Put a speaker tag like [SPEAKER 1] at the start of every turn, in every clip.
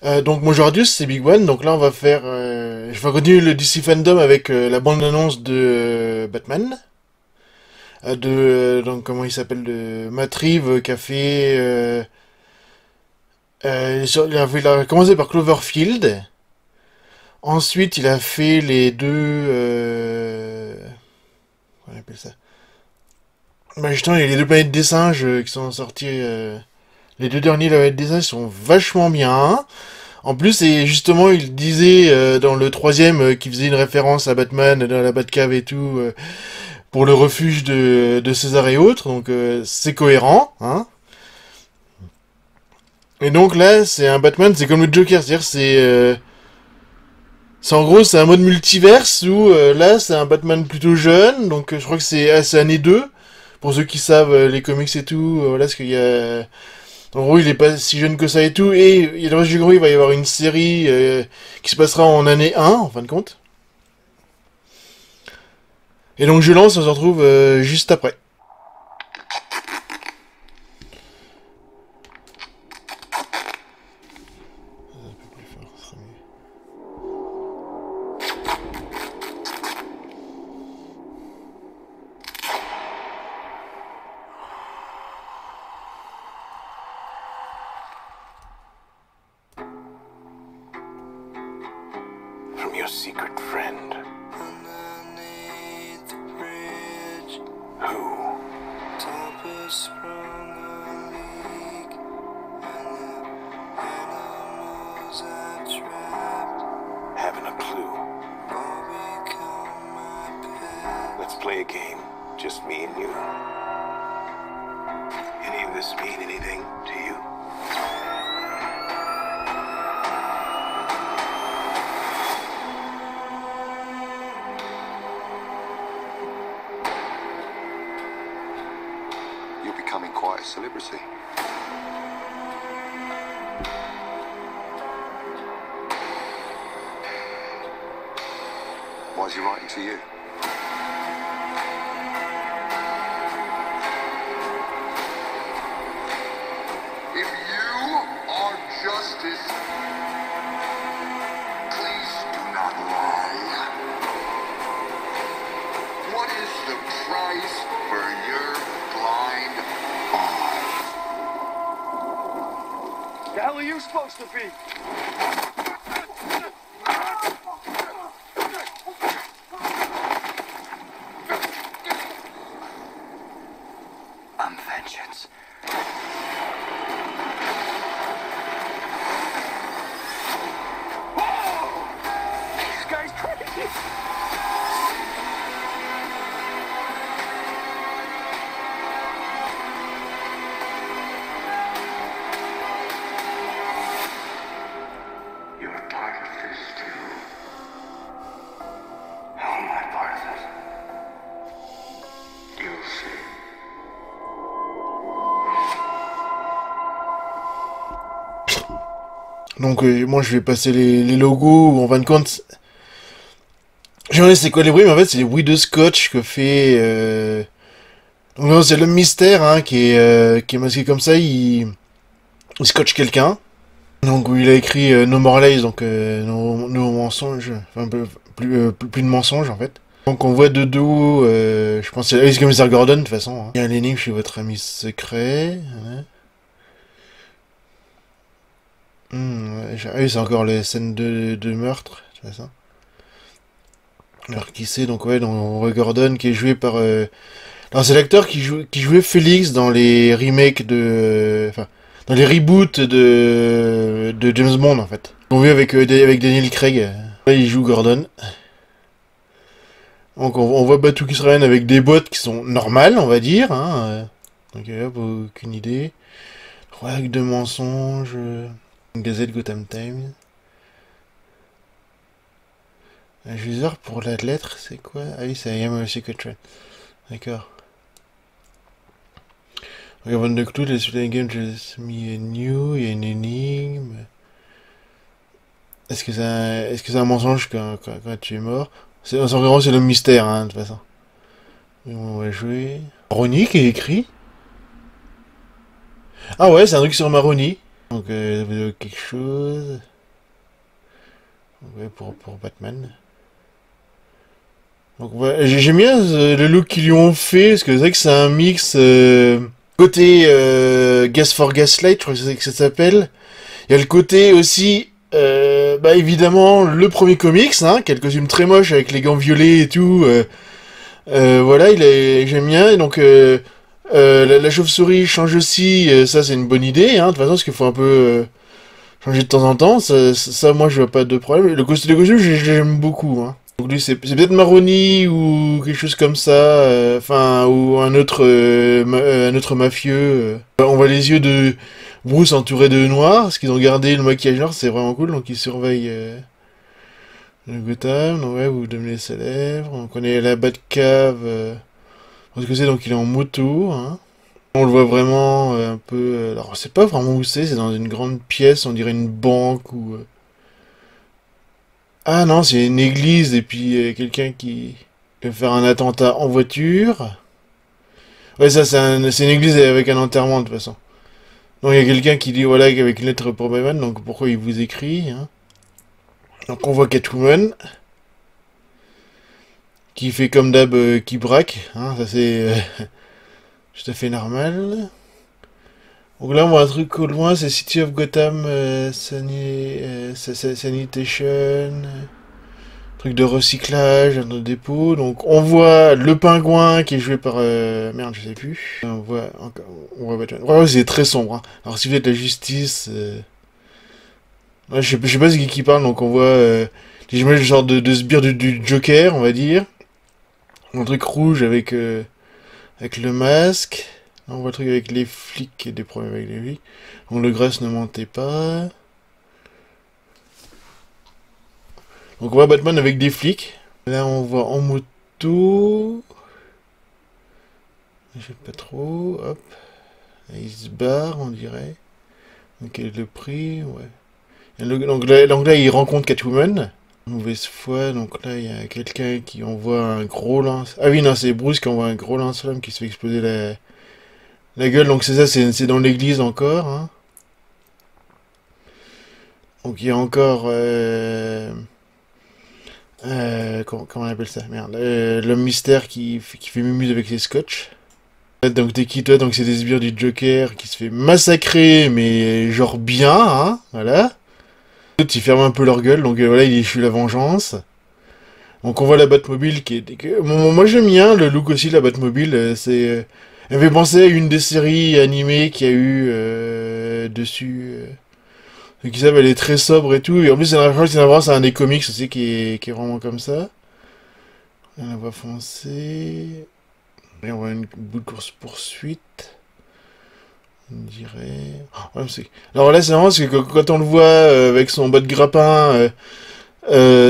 [SPEAKER 1] Donc mon joueur c'est Big One, donc là on va faire... je vais continuer le DC Fandom avec la bande-annonce de Batman. Donc comment il s'appelle, de Matt Reeves, qui a fait... il a commencé par Cloverfield. Ensuite il a fait les deux... comment on appelle ça? Bah justement il y a les deux planètes des singes qui sont sortis... les deux derniers la planète des singes sont vachement bien. En plus, et justement, il disait dans le troisième qu'il faisait une référence à Batman dans la Batcave et tout pour le refuge de César et autres, donc c'est cohérent, hein. Et donc là, c'est un Batman, c'est comme le Joker, c'est-à-dire c'est en gros c'est un mode multiverse où là c'est un Batman plutôt jeune, donc je crois que c'est année 2 pour ceux qui savent les comics et tout, voilà, parce qu'il y a en gros, il est pas si jeune que ça et tout. Et il reste du gros, il va y avoir une série qui se passera en année 1, en fin de compte. Et donc je lance, on se retrouve juste après.
[SPEAKER 2] From your secret friend. Who? Haven't a clue. Let's play a game. Just me and you. Any of this mean anything to you?
[SPEAKER 3] You're becoming quite a celebrity. Why is he writing to you? If you are justice, please do not lie. What is the price for your blind eye?
[SPEAKER 4] The hell are you supposed to be?
[SPEAKER 3] I'm vengeance.
[SPEAKER 4] This guy's crazy.
[SPEAKER 3] You're part of this too. How am I part of this? You'll see.
[SPEAKER 1] Donc moi je vais passer les logos, où en fin de compte... Je sais c'est quoi les bruits, mais en fait c'est les bruits de scotch que fait... Donc non, c'est l'homme mystère hein, qui est masqué comme ça, il scotche quelqu'un. Donc il a écrit No More Lies, donc no mensonges, enfin un peu plus de mensonges en fait. Donc on voit de dos, je pense que c'est le commissaire Gordon de toute façon. Hein. Il y a un énigme chez votre ami secret. Hein. Ouais, ah oui, c'est encore les scènes de meurtre, tu vois ça. Alors qui c'est, donc ouais, donc on voit Gordon qui est joué par... Alors c'est l'acteur qui jouait Félix dans les remakes de... Enfin, dans les reboots de James Bond en fait. On vu avec Daniel Craig. Là il joue Gordon. Donc on voit Batou qui se ramène avec des bottes qui sont normales, on va dire. Hein. Donc hop, aucune idée. 3 actes de mensonges. Gazette Gotham Times. Un user pour la lettre, c'est quoi? Ah oui, c'est I am a secret trend. D'accord. Regarde de Clou, les game just me and you, il y a une énigme. Est-ce que c'est un mensonge quand tu es mort? C'est en c'est le mystère, hein, de toute façon. On va jouer. Ronnie qui est écrit. Ah ouais, c'est un truc sur Maroni. Donc quelque chose. Ouais, pour Batman. Donc ouais, j'aime bien le look qu'ils lui ont fait, parce que c'est vrai que c'est un mix côté Gas for Gaslight, je crois que ça s'appelle. Il y a le côté aussi, bah évidemment, le premier comics, hein, qui a le costume très moche avec les gants violets et tout. Voilà, j'aime bien. Et donc la chauve-souris change aussi, ça c'est une bonne idée, hein, de toute façon, parce qu'il faut un peu changer de temps en temps. Ça, moi, je vois pas de problème. Le costume, j'aime beaucoup, hein. Donc lui, c'est peut-être Maroni ou quelque chose comme ça, enfin, ou un autre mafieux. On voit les yeux de Bruce entourés de noir, parce qu'ils ont gardé le maquillage noir, c'est vraiment cool, donc ils surveillent le Gotham. Donc ouais, vous devenez célèbre. On connaît la Batcave, parce que c'est, donc il est en moto, hein. On le voit vraiment un peu... alors, on sait pas vraiment où c'est dans une grande pièce, on dirait une banque ou... Ah non, c'est une église et puis quelqu'un qui veut faire un attentat en voiture. Ouais, ça, c'est une église avec un enterrement, de toute façon. Donc, il y a quelqu'un qui dit, voilà, avec une lettre pour Batman, donc pourquoi il vous écrit, hein. Donc, on voit Catwoman, qui fait comme d'hab, qui braque, hein, ça c'est tout à fait normal. Donc là, on voit un truc au loin, c'est City of Gotham Sanitation, truc de recyclage, un autre dépôt. Donc on voit le pingouin qui est joué par... merde, je sais plus. On voit Batman. Ouais, c'est très sombre, hein. Alors si vous êtes la justice... ouais, je sais pas ce qui parle, donc on voit... j'imagine le genre de sbire du Joker, on va dire. Un truc rouge avec le masque. On voit le truc avec les flics et des problèmes avec les flics. Donc le Grâce ne mentait pas. Donc on voit Batman avec des flics. Là on voit en moto. Je sais pas trop. Hop. Là, il se barre, on dirait. Donc quel est le prix? Ouais. Donc là il rencontre Catwoman. Mauvaise foi. Donc là il y a quelqu'un qui envoie un gros lance. Ah oui non, c'est Bruce qui envoie un gros lance-flamme qui se fait exploser la gueule. Donc c'est ça, c'est dans l'église encore, hein. Donc il y a encore... comment on appelle ça? Merde. L'homme mystère qui fait mumuse avec les scotch. Donc t'es qui toi? Donc c'est des sbires du Joker qui se fait massacrer, mais genre bien, hein. Voilà. D'autres ils ferment un peu leur gueule, donc voilà, il échoue la vengeance. Donc on voit la Batmobile qui est... moi j'aime bien le look aussi de la Batmobile, c'est... elle me fait penser à une des séries animées qu'il y a eu dessus. Qui savent, elle est très sobre et tout. Et en plus, c'est une référence à un des comics aussi qui est vraiment comme ça. On la voit foncer. Et on voit une bout de course-poursuite. On dirait... Oh, ouais, alors là, c'est marrant parce que quand on le voit avec son bas de grappin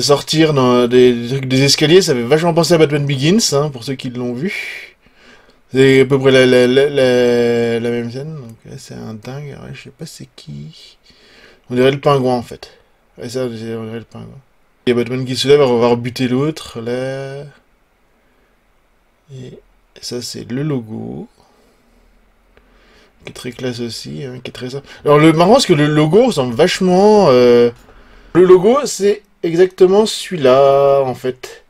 [SPEAKER 1] sortir dans des escaliers, ça fait vachement penser à Batman Begins, hein, pour ceux qui l'ont vu. C'est à peu près la même scène. Donc là, c'est un dingue. Alors, je sais pas c'est qui. On dirait le pingouin en fait. Ouais, ça, on dirait le pingouin. Il y a Batman qui se lève, on va rebuter l'autre, là. Et ça, c'est le logo. Qui est très classe aussi, hein, qui est très simple. Alors, le marrant, c'est que le logo ressemble vachement... Le logo, c'est exactement celui-là, en fait.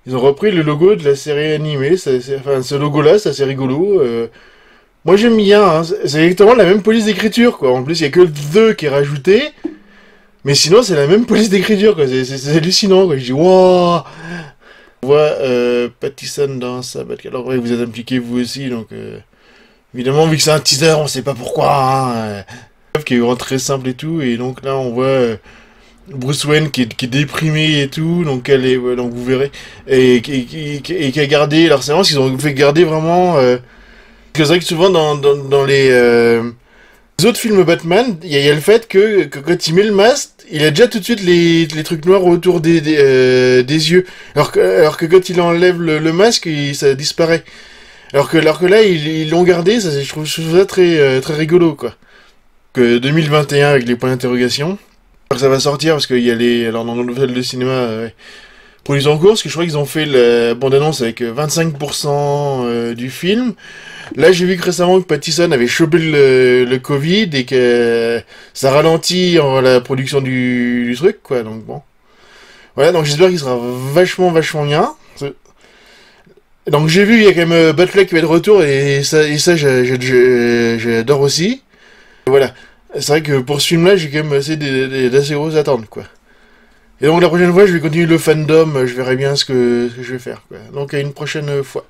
[SPEAKER 1] Ils ont repris le logo de la série animée. Enfin, ce logo-là, c'est assez rigolo. Moi j'aime bien, hein. C'est exactement la même police d'écriture, quoi. En plus, il y a que le 2 qui est rajouté. Mais sinon, c'est la même police d'écriture, quoi. C'est hallucinant, quoi. Je dis, waouh! On voit Pattison dans sa Batcave. Alors, ouais, vous êtes impliqué vous aussi, donc... évidemment, vu que c'est un teaser, on sait pas pourquoi, hein. Qui est vraiment très simple et tout. Et donc là, on voit Bruce Wayne qui est déprimé et tout. Donc, elle est... donc, vous verrez. Et qui a gardé... Alors, c'est vraiment ce qu'ils ont fait garder vraiment... c'est vrai que souvent dans les autres films Batman, il y a le fait que quand il met le masque, il a déjà tout de suite les trucs noirs autour des yeux. Alors que quand il enlève le masque, ça disparaît. Alors que là, ils l'ont gardé, ça, je trouve ça très, très rigolo, quoi. Que 2021 avec les points d'interrogation. Ça va sortir parce qu'il y a les... Alors dans le film de cinéma... ouais. produits en cours, parce que je crois qu'ils ont fait la bande-annonce avec 25% du film. Là, j'ai vu que récemment que Pattinson avait chopé le Covid et que ça ralentit la production du truc, quoi. Donc bon. Voilà, donc j'espère qu'il sera vachement bien. Donc j'ai vu, il y a quand même Batfleck qui va être de retour et ça j'adore aussi. Voilà. C'est vrai que pour ce film-là, j'ai quand même d'assez grosses attentes, quoi. Et donc la prochaine fois, je vais continuer le fandom, je verrai bien ce que je vais faire, quoi. Donc à une prochaine fois.